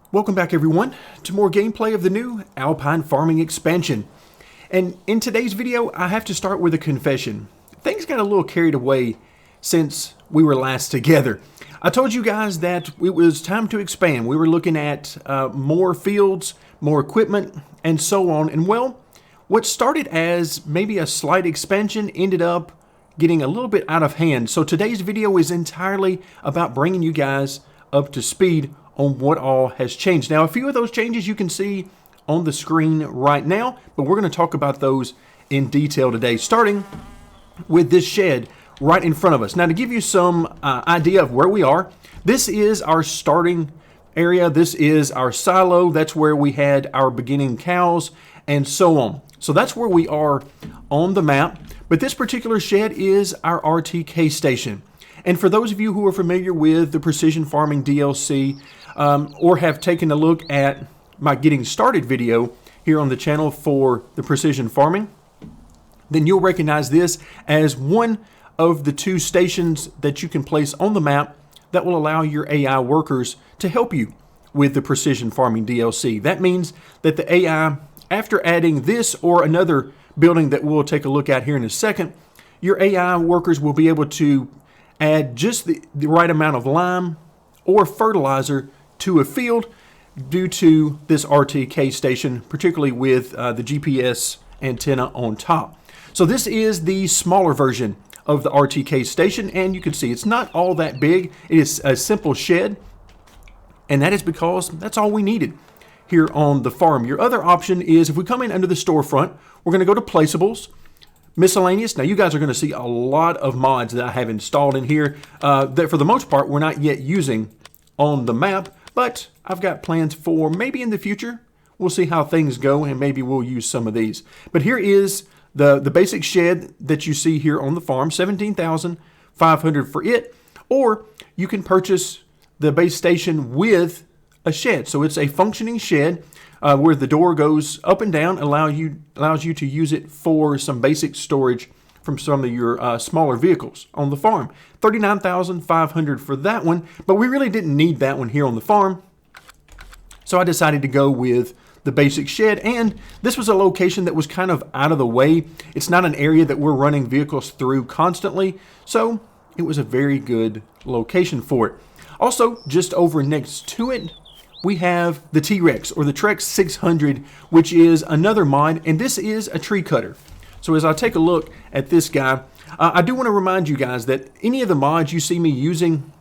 Welcome back everyone to more gameplay of the new Alpine Farming Expansion. And in today's video, I have to start with a confession. Things got a little carried away since we were last together. I told you guys that it was time to expand. We were looking at more fields, more equipment, and so on. And well, what started as maybe a slight expansion ended up getting a little bit out of hand. So today's video is entirely about bringing you guys up to speed on what all has changed. Now, a few of those changes you can see on the screen right now, but we're going to talk about those in detail today, starting with this shed right in front of us. Now, to give you some idea of where we are, this is our starting area. This is our silo. That's where we had our beginning cows and so on. So that's where we are on the map. But this particular shed is our Rtk Station. And for those of you who are familiar with the Precision Farming DLC or have taken a look at my Getting Started video here on the channel for the Precision Farming, then you'll recognize this as one of the two stations that you can place on the map that will allow your AI workers to help you with the Precision Farming DLC. That means that the AI, after adding this or another building that we'll take a look at here in a second, your AI workers will be able to add just the right amount of lime or fertilizer to a field due to this Rtk station, particularly with the GPS antenna on top. So this is the smaller version of the Rtk station, and you can see it's not all that big. It is a simple shed, and that is because that's all we needed here on the farm. Your other option is, if we come in under the storefront, we're going to go to placeables, miscellaneous. Now you guys are going to see a lot of mods that I have installed in here that for the most part we're not yet using on the map, but I've got plans for maybe in the future. We'll see how things go and maybe we'll use some of these. But here is the basic shed that you see here on the farm, $17,500 for it, or you can purchase the base station with a shed. So it's a functioning shed where the door goes up and down, allows you to use it for some basic storage from some of your smaller vehicles on the farm. $39,500 for that one, but we really didn't need that one here on the farm. So I decided to go with the basic shed, and this was a location that was kind of out of the way. It's not an area that we're running vehicles through constantly, so it was a very good location for it. Also, just over next to it, we have the T-Rex, or the Trex 600, which is another mod, and this is a tree cutter. So as I take a look at this guy, I do want to remind you guys that any of the mods you see me using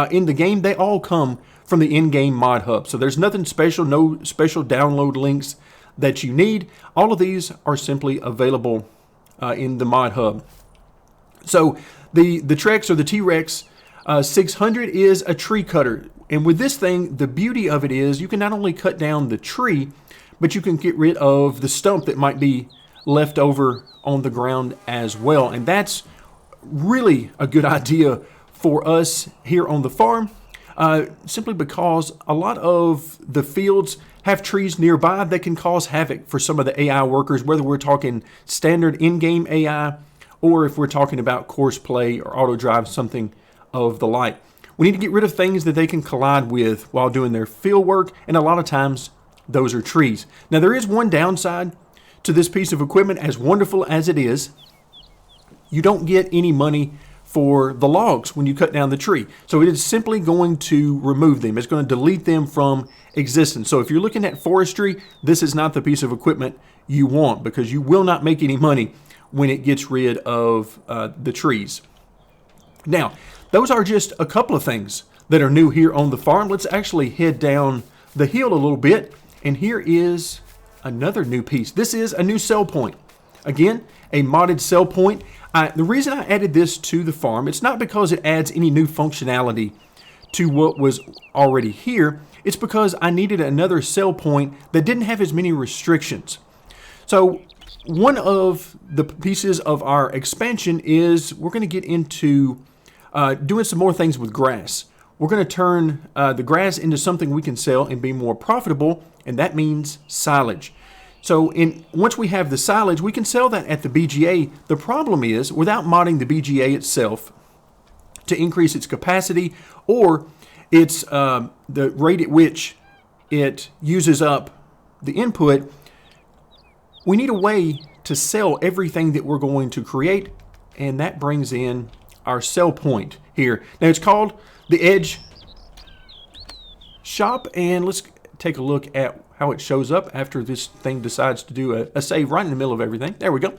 in the game, they all come from the in-game mod hub. So there's nothing special, no special download links that you need. All of these are simply available in the mod hub. So the Trex, or the T-Rex 600, is a tree cutter. And with this thing, the beauty of it is you can not only cut down the tree, but you can get rid of the stump that might be left over on the ground as well. And that's really a good idea for us here on the farm, simply because a lot of the fields have trees nearby that can cause havoc for some of the AI workers, whether we're talking standard in-game AI or if we're talking about course play or auto drive, something of the like. We need to get rid of things that they can collide with while doing their field work, and a lot of times those are trees. Now there is one downside to this piece of equipment. As wonderful as it is, you don't get any money for the logs when you cut down the tree. So it is simply going to remove them. It's going to delete them from existence. So if you're looking at forestry, this is not the piece of equipment you want, because you will not make any money when it gets rid of the trees. Now, those are just a couple of things that are new here on the farm. Let's actually head down the hill a little bit, and here is another new piece. This is a new sell point. Again, a modded sell point. The reason I added this to the farm, it's not because it adds any new functionality to what was already here. It's because I needed another sell point that didn't have as many restrictions. So one of the pieces of our expansion is we're going to get into doing some more things with grass. We're going to turn the grass into something we can sell and be more profitable, and that means silage. So once we have the silage, we can sell that at the BGA. The problem is, without modding the BGA itself to increase its capacity or its the rate at which it uses up the input, we need a way to sell everything that we're going to create, and that brings in our sell point here. Now it's called the Edge Shop, and let's take a look at how it shows up after this thing decides to do a save right in the middle of everything. There we go.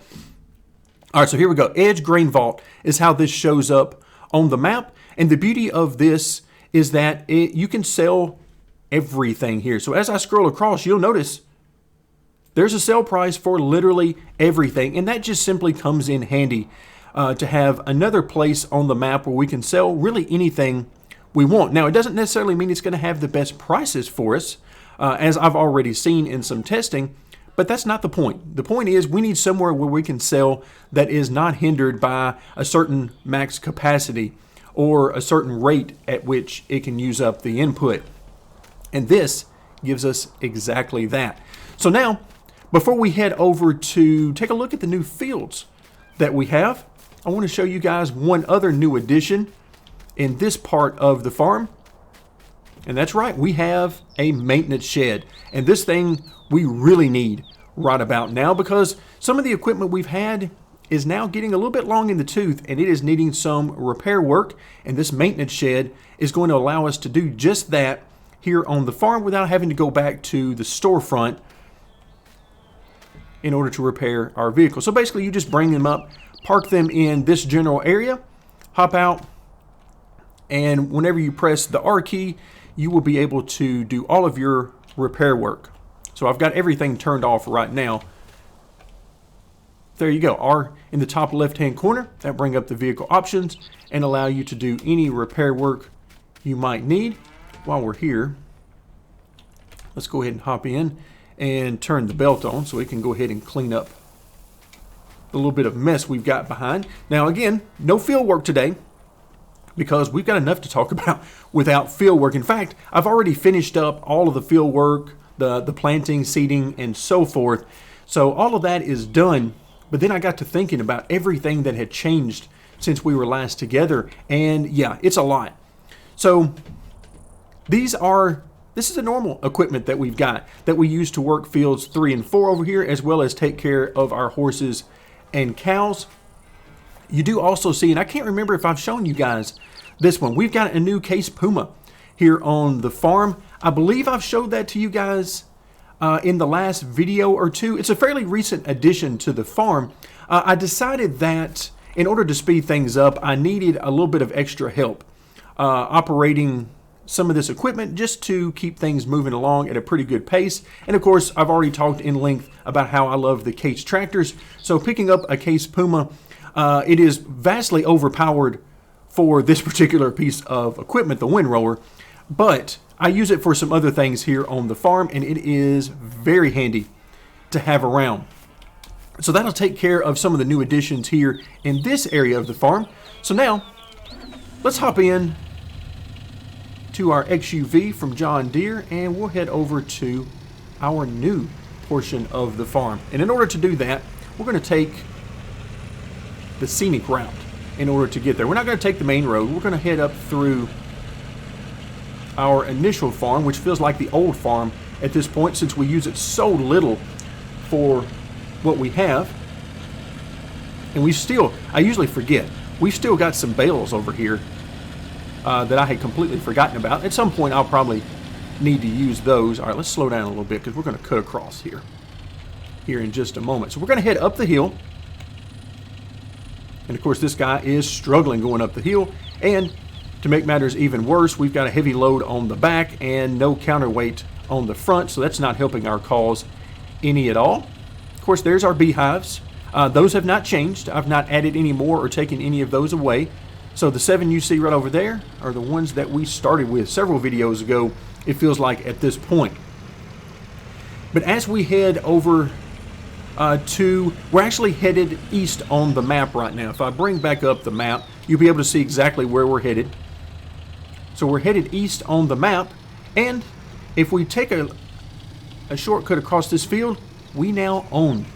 All right, so here we go. Edge Grain Vault is how this shows up on the map, and the beauty of this is that you can sell everything here. So as I scroll across, you'll notice there's a sell price for literally everything, and that just simply comes in handy to have another place on the map where we can sell really anything we want. Now, it doesn't necessarily mean it's going to have the best prices for us, as I've already seen in some testing, but that's not the point. The point is we need somewhere where we can sell that is not hindered by a certain max capacity or a certain rate at which it can use up the input. And this gives us exactly that. So now, before we head over to take a look at the new fields that we have, I want to show you guys one other new addition in this part of the farm. And that's right, we have a maintenance shed. And this thing we really need right about now, because some of the equipment we've had is now getting a little bit long in the tooth, and it is needing some repair work. And this maintenance shed is going to allow us to do just that here on the farm without having to go back to the storefront in order to repair our vehicle. So basically you just bring them up, park them in this general area, hop out, and whenever you press the R key, you will be able to do all of your repair work. So I've got everything turned off right now. There you go, R in the top left-hand corner. That brings up the vehicle options and allow you to do any repair work you might need. While we're here, let's go ahead and hop in and turn the belt on so we can go ahead and clean up the little bit of mess we've got behind. Now again, no field work today because we've got enough to talk about without field work. In fact, I've already finished up all of the field work, the planting, seeding, and so forth. So all of that is done. But then I got to thinking about everything that had changed since we were last together. And yeah, it's a lot. So this is the normal equipment that we've got that we use to work fields 3 and 4 over here, as well as take care of our horses and cows. You do also see, and I can't remember if I've shown you guys this one, we've got a new Case Puma here on the farm. I believe I've showed that to you guys in the last video or two. It's a fairly recent addition to the farm. I decided that in order to speed things up, I needed a little bit of extra help operating some of this equipment just to keep things moving along at a pretty good pace. And of course, I've already talked in length about how I love the Case tractors. So picking up a Case Puma, it is vastly overpowered for this particular piece of equipment, the windrower, but I use it for some other things here on the farm, and it is very handy to have around. So that'll take care of some of the new additions here in this area of the farm. So now, let's hop in to our XUV from John Deere, and we'll head over to our new portion of the farm. And in order to do that, we're going to take the scenic route in order to get there. We're not going to take the main road. We're going to head up through our initial farm, which feels like the old farm at this point since we use it so little for what we have. And I usually forget, we've still got some bales over here that I had completely forgotten about. At some point I'll probably need to use those. All right, let's slow down a little bit because we're going to cut across here in just a moment. So we're going to head up the hill. And of course this guy is struggling going up the hill, and to make matters even worse, we've got a heavy load on the back and no counterweight on the front, so that's not helping our cause any at all. Of course, there's our beehives. Those have not changed. I've not added any more or taken any of those away. So the 7 you see right over there are the ones that we started with several videos ago, it feels like, at this point. But as we head over we're actually headed east on the map right now. If I bring back up the map, you'll be able to see exactly where we're headed. So we're headed east on the map, and if we take a shortcut across this field, we now own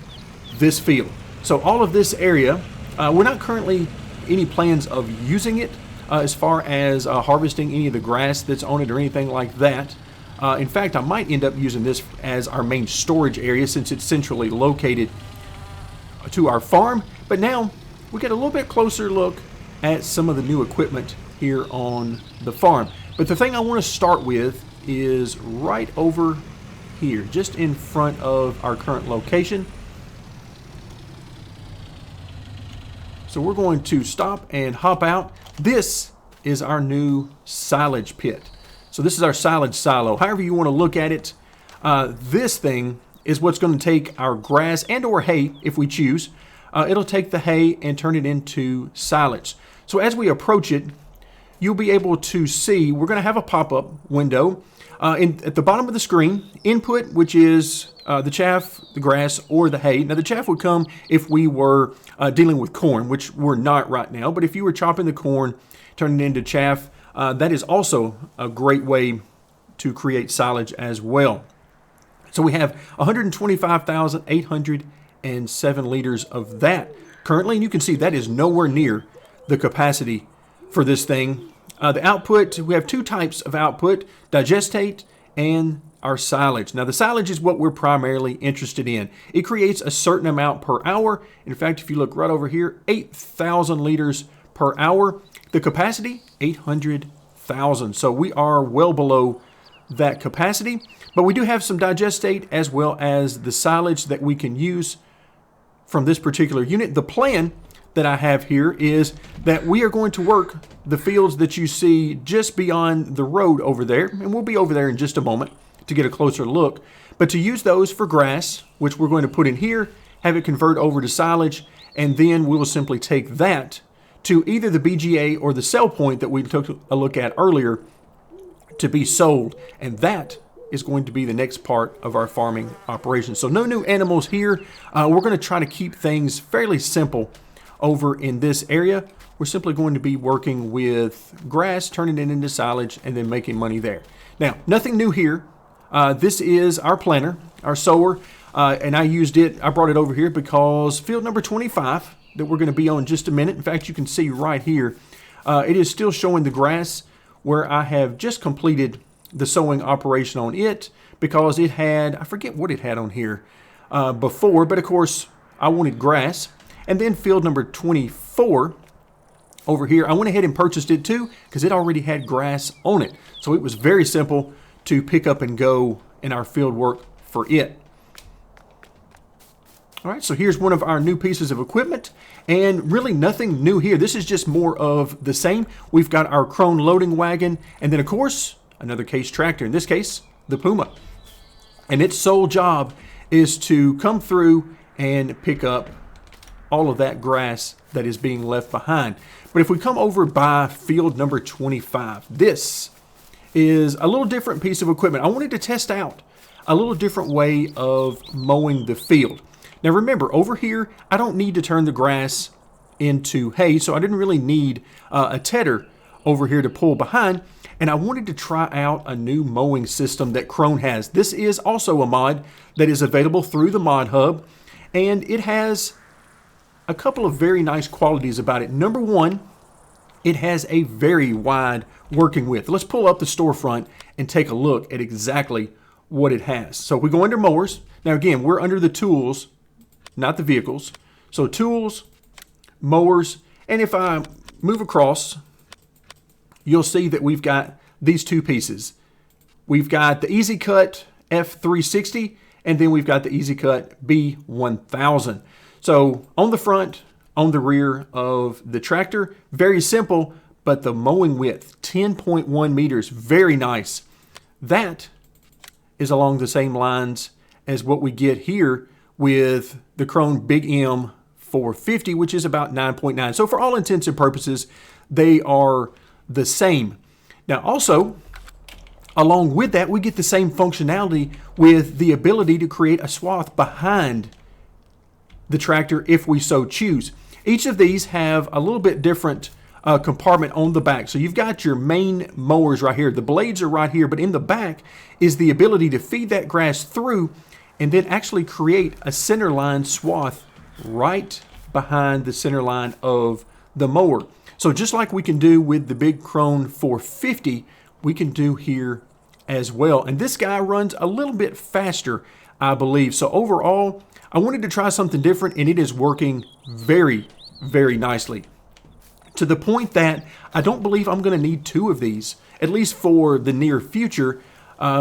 this field. So all of this area, we're not currently any plans of using it as far as harvesting any of the grass that's on it or anything like that. In fact, I might end up using this as our main storage area since it's centrally located to our farm. But now we get a little bit closer look at some of the new equipment here on the farm. But the thing I want to start with is right over here, just in front of our current location. So we're going to stop and hop out. This is our new silage pit. So this is our silage silo. However you want to look at it, this thing is what's going to take our grass and or hay if we choose. It'll take the hay and turn it into silage. So as we approach it, you'll be able to see we're going to have a pop-up window at the bottom of the screen. Input, which is the chaff, the grass, or the hay. Now the chaff would come if we were dealing with corn, which we're not right now. But if you were chopping the corn, turning it into chaff, that is also a great way to create silage as well. So we have 125,807 liters of that currently, and you can see that is nowhere near the capacity for this thing. The output, we have two types of output, digestate and our silage. Now the silage is what we're primarily interested in. It creates a certain amount per hour. In fact, if you look right over here, 8,000 liters per hour. The capacity, 800,000. So we are well below that capacity, but we do have some digestate as well as the silage that we can use from this particular unit. The plan that I have here is that we are going to work the fields that you see just beyond the road over there, and we'll be over there in just a moment to get a closer look, but to use those for grass, which we're going to put in here, have it convert over to silage, and then we will simply take that to either the BGA or the sell point that we took a look at earlier to be sold. And that is going to be the next part of our farming operation. So no new animals here. We're going to try to keep things fairly simple over in this area. We're simply going to be working with grass, turning it into silage, and then making money there. Now, nothing new here. This is our planter, our sower, and I brought it over here because field number 25 that we're going to be on in just a minute. In fact, you can see right here, it is still showing the grass where I have just completed the sowing operation on it because it had, I forget what it had on here before, but of course I wanted grass. And then field number 24 over here, I went ahead and purchased it too because it already had grass on it. So it was very simple to pick up and go in our field work for it. All right, so here's one of our new pieces of equipment, and really nothing new here. This is just more of the same. We've got our Krone loading wagon, and then of course, another case tractor, in this case, the Puma. And its sole job is to come through and pick up all of that grass that is being left behind. But if we come over by field number 25, this is a little different piece of equipment. I wanted to test out a little different way of mowing the field. Now remember, over here, I don't need to turn the grass into hay, so I didn't really need a tedder over here to pull behind. And I wanted to try out a new mowing system that Krone has. This is also a mod that is available through the Mod Hub, and it has a couple of very nice qualities about it. Number one, it has a very wide working width. Let's pull up the storefront and take a look at exactly what it has. So we go under mowers. Now again, we're under the tools, not the vehicles. So tools, mowers, and if I move across, you'll see that we've got these two pieces. We've got the Easy Cut F360, and then we've got the Easy Cut B1000. So on the front, on the rear of the tractor, very simple, but the mowing width, 10.1 meters, very nice. That is along the same lines as what we get here with the Krone Big M 450, which is about 9.9. So for all intents and purposes, they are the same. Now also, along with that, we get the same functionality with the ability to create a swath behind the tractor if we so choose. Each of these have a little bit different compartment on the back. So you've got your main mowers right here. The blades are right here, but in the back is the ability to feed that grass through and then actually create a center line swath right behind the center line of the mower. So just like we can do with the big Krone 450, we can do here as well. And this guy runs a little bit faster, I believe. So overall, I wanted to try something different, and it is working very, very nicely. To the point that I don't believe I'm going to need two of these, at least for the near future,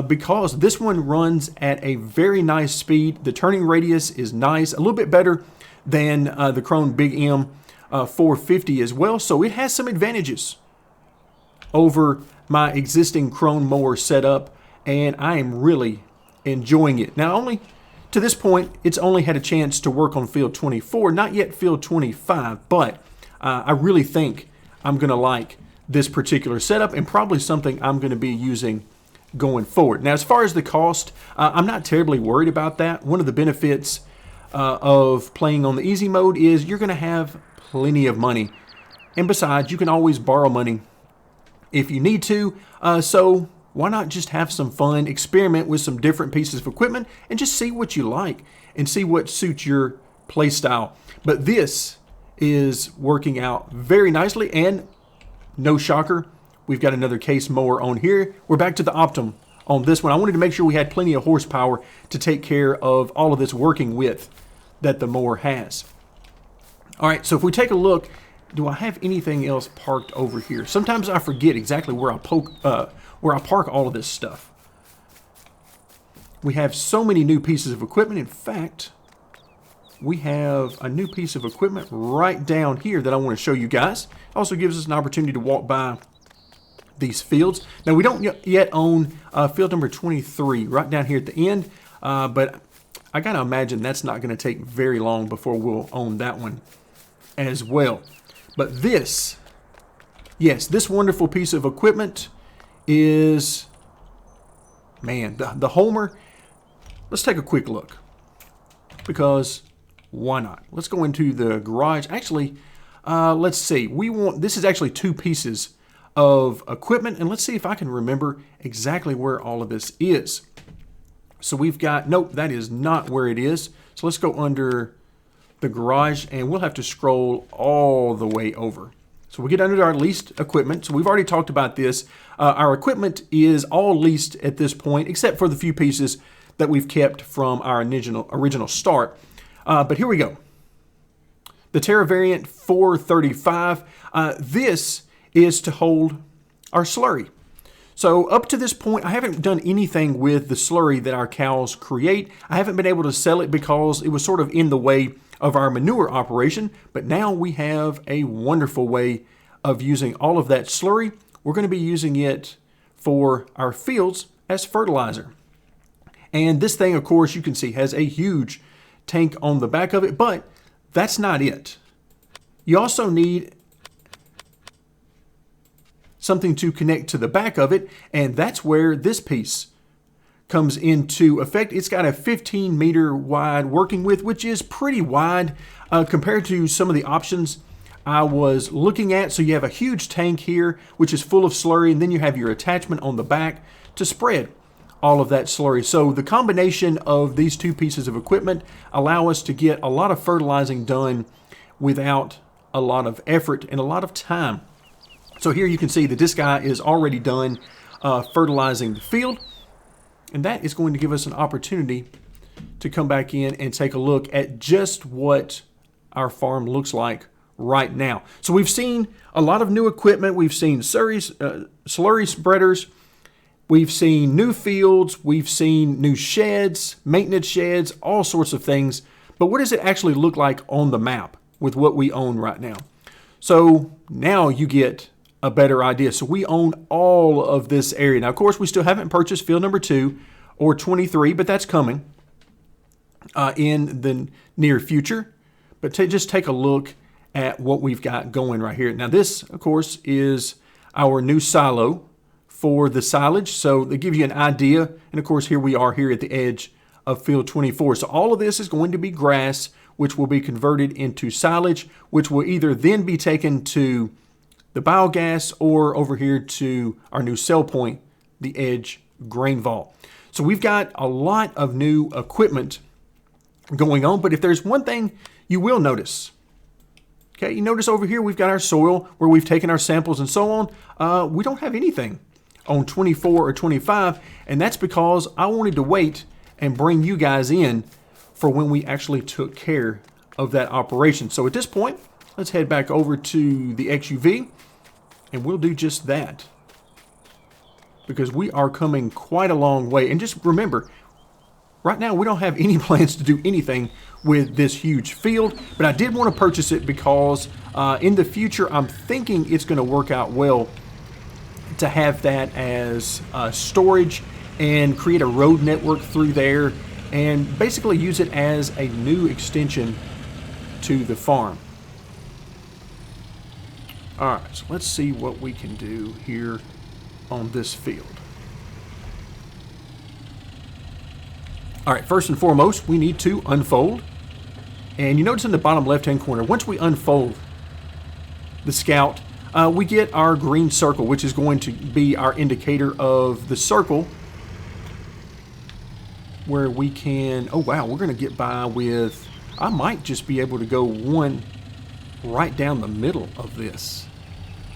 because this one runs at a very nice speed. The turning radius is nice, a little bit better than the Krone Big M 450 as well. So it has some advantages over my existing Krone mower setup, and I am really enjoying it. Now, only to this point, it's only had a chance to work on field 24, not yet field 25, but I really think I'm going to like this particular setup, and probably something I'm going to be using going forward. Now, as far as the cost, I'm not terribly worried about that. One of the benefits of playing on the easy mode is you're going to have plenty of money, and besides, you can always borrow money if you need to, so why not just have some fun, experiment with some different pieces of equipment, and just see what you like and see what suits your play style. But this is working out very nicely, and no shocker, we've got another case mower on here. We're back to the Optum on this one. I wanted to make sure we had plenty of horsepower to take care of all of this working width that the mower has. All right, so if we take a look, do I have anything else parked over here? Sometimes I forget exactly where I park all of this stuff. We have so many new pieces of equipment. In fact, we have a new piece of equipment right down here that I want to show you guys. Also gives us an opportunity to walk by these fields. Now, we don't yet own field number 23 right down here at the end, but I gotta imagine that's not going to take very long before we'll own that one as well. But this, yes, this wonderful piece of equipment is, man, the Homer. Let's take a quick look, because why not? Let's go into the garage. Actually, let's see. This is actually two pieces of equipment, and let's see if I can remember exactly where all of this is. So we've got, nope, that is not where it is. So let's go under the garage, and we'll have to scroll all the way over. So we get under our leased equipment. So we've already talked about this. Our equipment is all leased at this point, except for the few pieces that we've kept from our original start. But here we go. The Terra Variant 435. This is to hold our slurry. So up to this point, I haven't done anything with the slurry that our cows create. I haven't been able to sell it because it was sort of in the way of our manure operation, but now we have a wonderful way of using all of that slurry. We're going to be using it for our fields as fertilizer. And this thing, of course, you can see has a huge tank on the back of it, but that's not it. You also need something to connect to the back of it, and that's where this piece comes into effect. It's got a 15-meter wide working width, which is pretty wide compared to some of the options I was looking at. So you have a huge tank here, which is full of slurry, and then you have your attachment on the back to spread all of that slurry. So the combination of these two pieces of equipment allow us to get a lot of fertilizing done without a lot of effort and a lot of time. So here you can see that this guy is already done fertilizing the field, and that is going to give us an opportunity to come back in and take a look at just what our farm looks like right now. So we've seen a lot of new equipment. We've seen slurry spreaders. We've seen new fields. We've seen new sheds, maintenance sheds, all sorts of things. But what does it actually look like on the map with what we own right now? So now you get a better idea. So we own all of this area. Now, of course, we still haven't purchased field number 2 or 23, but that's coming in the near future. But just take a look at what we've got going right here. Now, this, of course, is our new silo for the silage. So they give you an idea. And of course, here we are here at the edge of field 24. So all of this is going to be grass, which will be converted into silage, which will either then be taken to the biogas or over here to our new sell point, the Edge grain vault. So we've got a lot of new equipment going on, but if there's one thing you will notice, okay, you notice over here we've got our soil where we've taken our samples and so on. We don't have anything on 24 or 25, and that's because I wanted to wait and bring you guys in for when we actually took care of that operation. So at this point, let's head back over to the XUV, and we'll do just that, because we are coming quite a long way. And just remember, right now we don't have any plans to do anything with this huge field, but I did want to purchase it because in the future I'm thinking it's going to work out well to have that as storage and create a road network through there and basically use it as a new extension to the farm. Alright, so let's see what we can do here on this field. Alright, first and foremost, we need to unfold. And you notice in the bottom left-hand corner, once we unfold the Scout, we get our green circle, which is going to be our indicator of the circle where we can, oh wow, we're going to get by with, I might just be able to go one right down the middle of this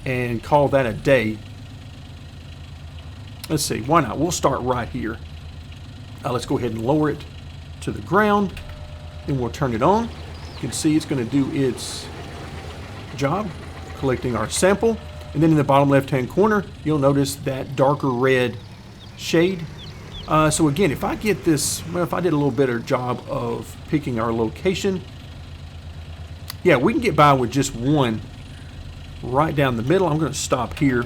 and call that a day. Let's see, why not? We'll start right here. Let's go ahead and lower it to the ground. Then we'll turn it on. You can see it's going to do its job, collecting our sample. And then in the bottom left-hand corner, you'll notice that darker red shade. So again, if I get this, well, if I did a little better job of picking our location, yeah, we can get by with just one right down the middle. I'm going to stop here.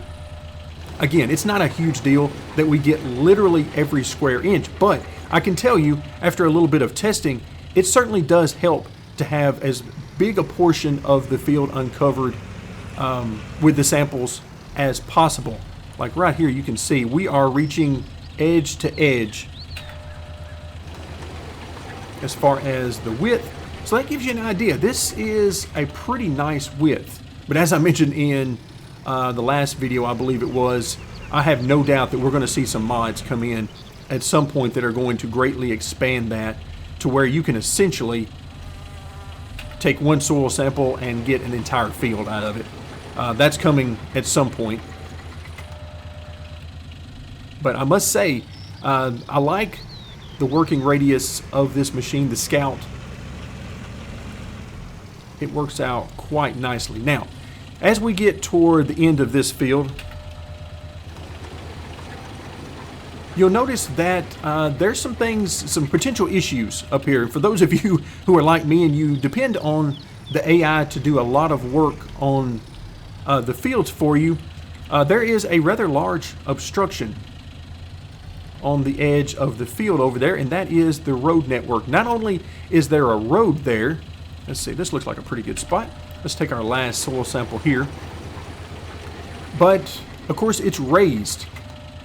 Again, it's not a huge deal that we get literally every square inch, but I can tell you, after a little bit of testing, it certainly does help to have as big a portion of the field uncovered with the samples as possible. Like right here, you can see we are reaching edge to edge as far as the width. So that gives you an idea. This is a pretty nice width. But as I mentioned in the last video, I believe it was, I have no doubt that we're going to see some mods come in at some point that are going to greatly expand that to where you can essentially take one soil sample and get an entire field out of it. That's coming at some point. But I must say, I like the working radius of this machine, the Scout. It works out quite nicely. Now, as we get toward the end of this field, you'll notice that there's some things, some potential issues up here. For those of you who are like me and you depend on the AI to do a lot of work on the fields for you, there is a rather large obstruction on the edge of the field over there, and that is the road network. Not only is there a road there, let's see, this looks like a pretty good spot. Let's take our last soil sample here. But, of course, it's raised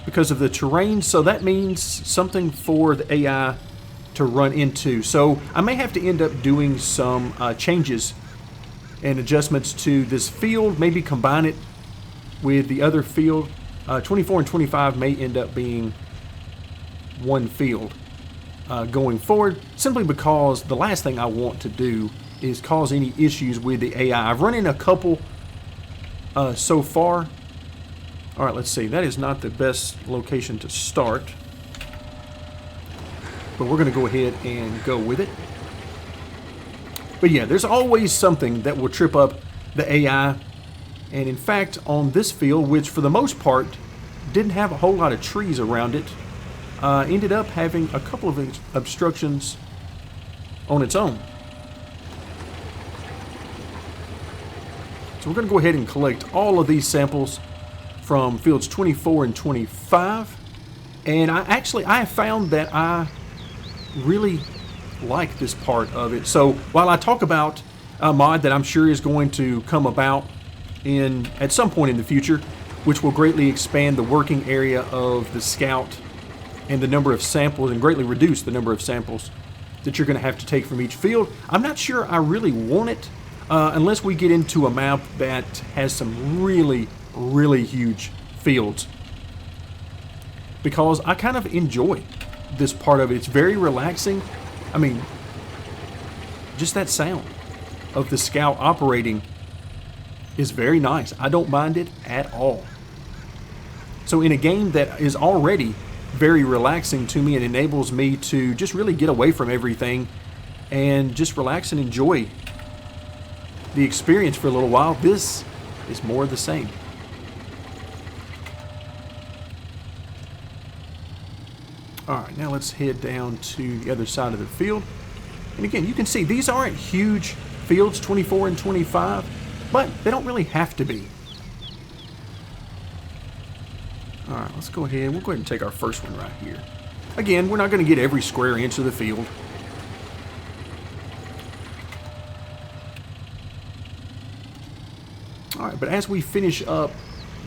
because of the terrain, so that means something for the AI to run into. So I may have to end up doing some changes and adjustments to this field, maybe combine it with the other field. 24 and 25 may end up being one field going forward, simply because the last thing I want to do is cause any issues with the AI. I've run in a couple so far. All right, let's see. That is not the best location to start, but we're going to go ahead and go with it. But yeah, there's always something that will trip up the AI. And in fact, on this field, which for the most part didn't have a whole lot of trees around it, ended up having a couple of obstructions on its own. So we're going to go ahead and collect all of these samples from fields 24 and 25. And I have found that I really like this part of it. So while I talk about a mod that I'm sure is going to come about at some point in the future, which will greatly expand the working area of the Scout and the number of samples, and greatly reduce the number of samples that you're going to have to take from each field, I'm not sure I really want it unless we get into a map that has some really, really huge fields. Because I kind of enjoy this part of it. It's very relaxing. I mean, just that sound of the Scout operating is very nice. I don't mind it at all. So in a game that is already very relaxing to me and enables me to just really get away from everything and just relax and enjoy the experience for a little while, this is more of the same. Alright, now let's head down to the other side of the field. And again, you can see these aren't huge fields, 24 and 25, but they don't really have to be. Alright, let's go ahead. We'll go ahead and take our first one right here. Again, we're not going to get every square inch of the field. Alright, but as we finish up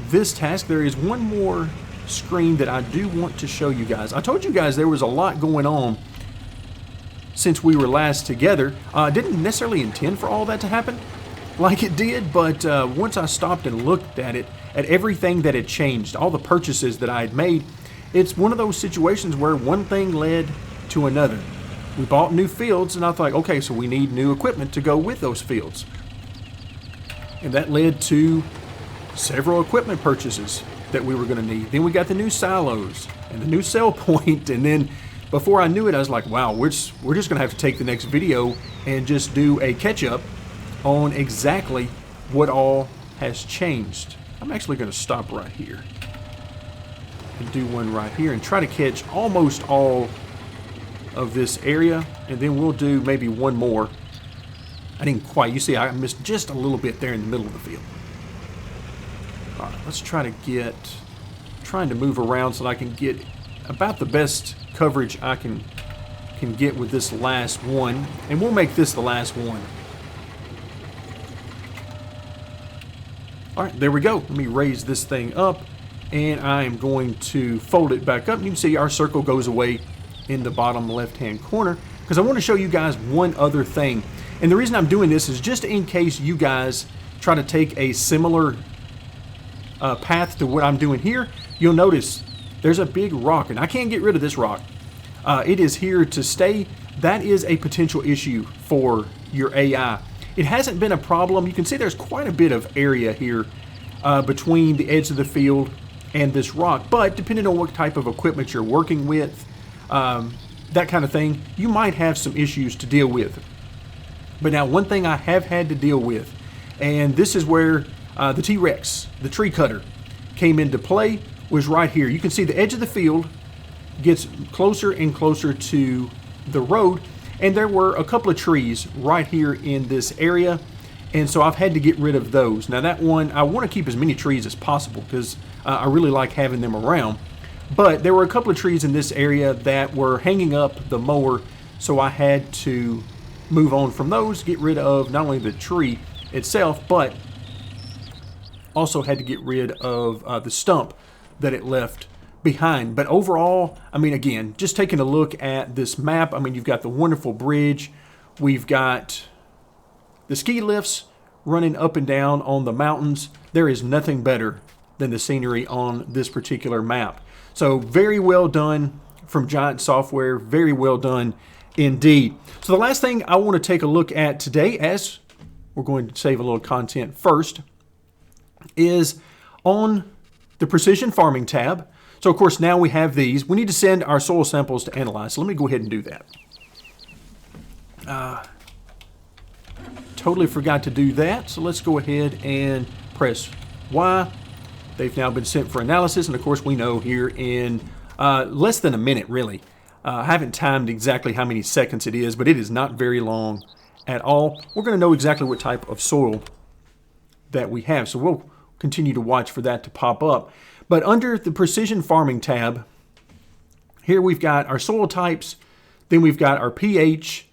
this task, there is one more screen that I do want to show you guys. I told you guys there was a lot going on since we were last together. I didn't necessarily intend for all that to happen like it did, but once I stopped and looked at it, at everything that had changed, all the purchases that I had made, it's one of those situations where one thing led to another. We bought new fields, and I thought, okay, so we need new equipment to go with those fields. And that led to several equipment purchases that we were going to need. Then we got the new silos and the new sell point, and then before I knew it, I was like, wow, we're just going to have to take the next video and just do a catch-up on exactly what all has changed. I'm actually going to stop right here and do one right here and try to catch almost all of this area, and then we'll do maybe one more. I didn't quite, you see, I missed just a little bit there in the middle of the field. All right, let's try to get, trying to move around so that I can get about the best coverage I can get with this last one, and we'll make this the last one. All right, there we go. Let me raise this thing up, and I am going to fold it back up. You can see our circle goes away in the bottom left-hand corner because I want to show you guys one other thing. And the reason I'm doing this is just in case you guys try to take a similar path to what I'm doing here. You'll notice there's a big rock, and I can't get rid of this rock. It is here to stay. That is a potential issue for your AI. It hasn't been a problem. You can see there's quite a bit of area here between the edge of the field and this rock, but depending on what type of equipment you're working with, that kind of thing, you might have some issues to deal with. But now one thing I have had to deal with, and this is where the T-Rex, the tree cutter, came into play, was right here. You can see the edge of the field gets closer and closer to the road, and there were a couple of trees right here in this area, and so I've had to get rid of those. Now that one, I want to keep as many trees as possible because I really like having them around, but there were a couple of trees in this area that were hanging up the mower, so I had to move on from those, get rid of not only the tree itself, but also had to get rid of the stump that it left behind. But overall, I mean, again, just taking a look at this map, I mean, you've got the wonderful bridge, we've got the ski lifts running up and down on the mountains. There is nothing better than the scenery on this particular map. So very well done from Giant Software, very well done indeed. So the last thing I want to take a look at today, as we're going to save a little content first, is on the Precision Farming tab. So of course now we have these. We need to send our soil samples to analyze. So let me go ahead and do that. Totally forgot to do that. So let's go ahead and press Y. They've now been sent for analysis. And of course we know here in less than a minute really. I haven't timed exactly how many seconds it is, but it is not very long at all. We're going to know exactly what type of soil that we have. So we'll continue to watch for that to pop up. But under the Precision Farming tab, here we've got our soil types, then we've got our pH,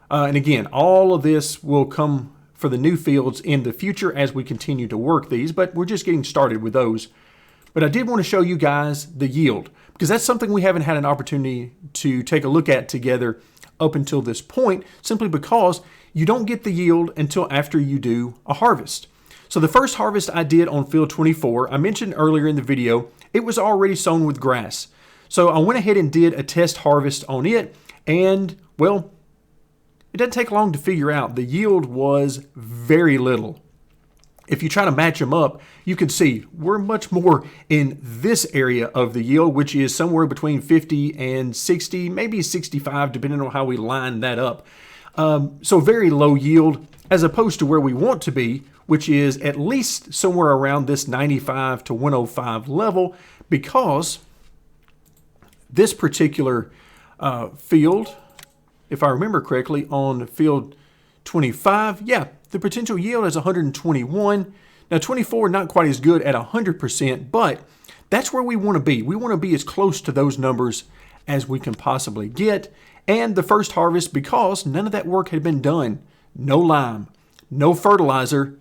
and again, all of this will come for the new fields in the future as we continue to work these, but we're just getting started with those. But I did want to show you guys the yield, because that's something we haven't had an opportunity to take a look at together up until this point, simply because you don't get the yield until after you do a harvest. So the first harvest I did on field 24, I mentioned earlier in the video, it was already sown with grass. So I went ahead and did a test harvest on it, and well, it doesn't take long to figure out. The yield was very little. if you try to match them up, you can see we're much more in this area of the yield, which is somewhere between 50 and 60, maybe 65, depending on how we line that up. So very low yield as opposed to where we want to be, which is at least somewhere around this 95 to 105 level, because this particular field, if I remember correctly, on field 25, yeah, the potential yield is 121. Now 24, not quite as good at 100%, but that's where we want to be. We want to be as close to those numbers as we can possibly get. And the first harvest, because none of that work had been done, no lime, no fertilizer,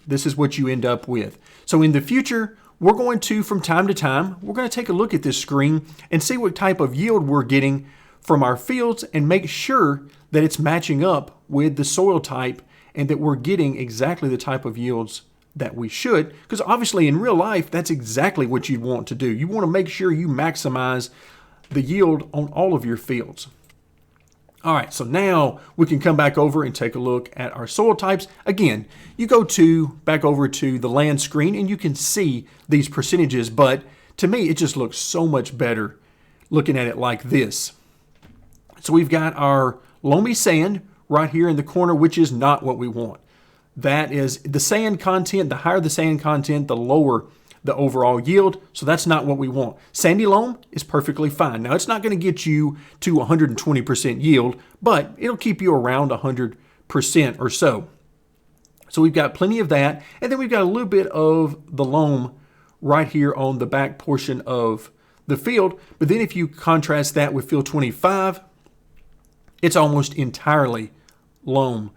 this is what you end up with. So in the future, we're going to, from time to time, we're going to take a look at this screen and see what type of yield we're getting from our fields and make sure that it's matching up with the soil type and that we're getting exactly the type of yields that we should. Because obviously in real life, that's exactly what you want to do. You want to make sure you maximize the yield on all of your fields. All right, so now we can come back over and take a look at our soil types. Again, you go back over to the land screen and you can see these percentages, but to me, it just looks so much better looking at it like this. So we've got our loamy sand right here in the corner, which is not what we want. That is the sand content. The higher the sand content, the lower the overall yield. So that's not what we want. Sandy loam is perfectly fine. Now, it's not going to get you to 120% yield, but it'll keep you around 100% or so. So we've got plenty of that. And then we've got a little bit of the loam right here on the back portion of the field. But then if you contrast that with field 25, it's almost entirely loam.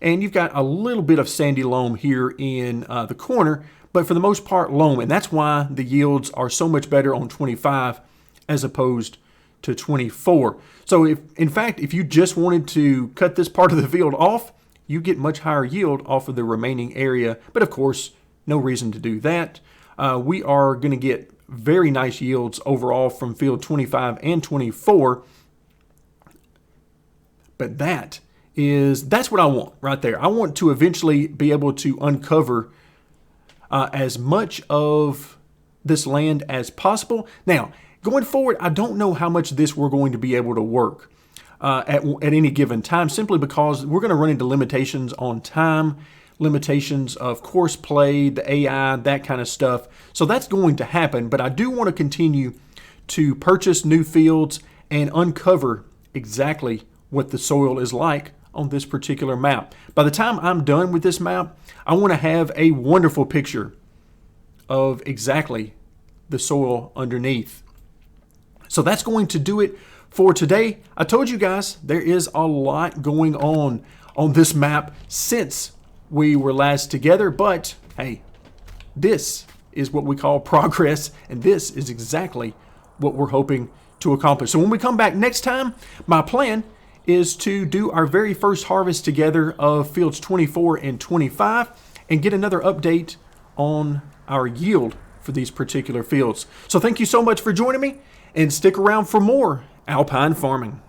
And you've got a little bit of sandy loam here in the corner, but for the most part loam. And that's why the yields are so much better on 25 as opposed to 24. So in fact, if you just wanted to cut this part of the field off, you get much higher yield off of the remaining area. But of course, no reason to do that. We are going to get very nice yields overall from field 25 and 24. But that's what I want right there. I want to eventually be able to uncover as much of this land as possible. Now, going forward, I don't know how much of this we're going to be able to work at any given time, simply because we're going to run into limitations on time, limitations of course play, the AI, that kind of stuff. So that's going to happen, but I do want to continue to purchase new fields and uncover exactly what the soil is like on this particular map. By the time I'm done with this map, I want to have a wonderful picture of exactly the soil underneath. So that's going to do it for today. I told you guys there is a lot going on this map since we were last together, but hey, this is what we call progress, and this is exactly what we're hoping to accomplish. So when we come back next time, my plan is to do our very first harvest together of fields 24 and 25 and get another update on our yield for these particular fields. So thank you so much for joining me, and stick around for more Alpine farming.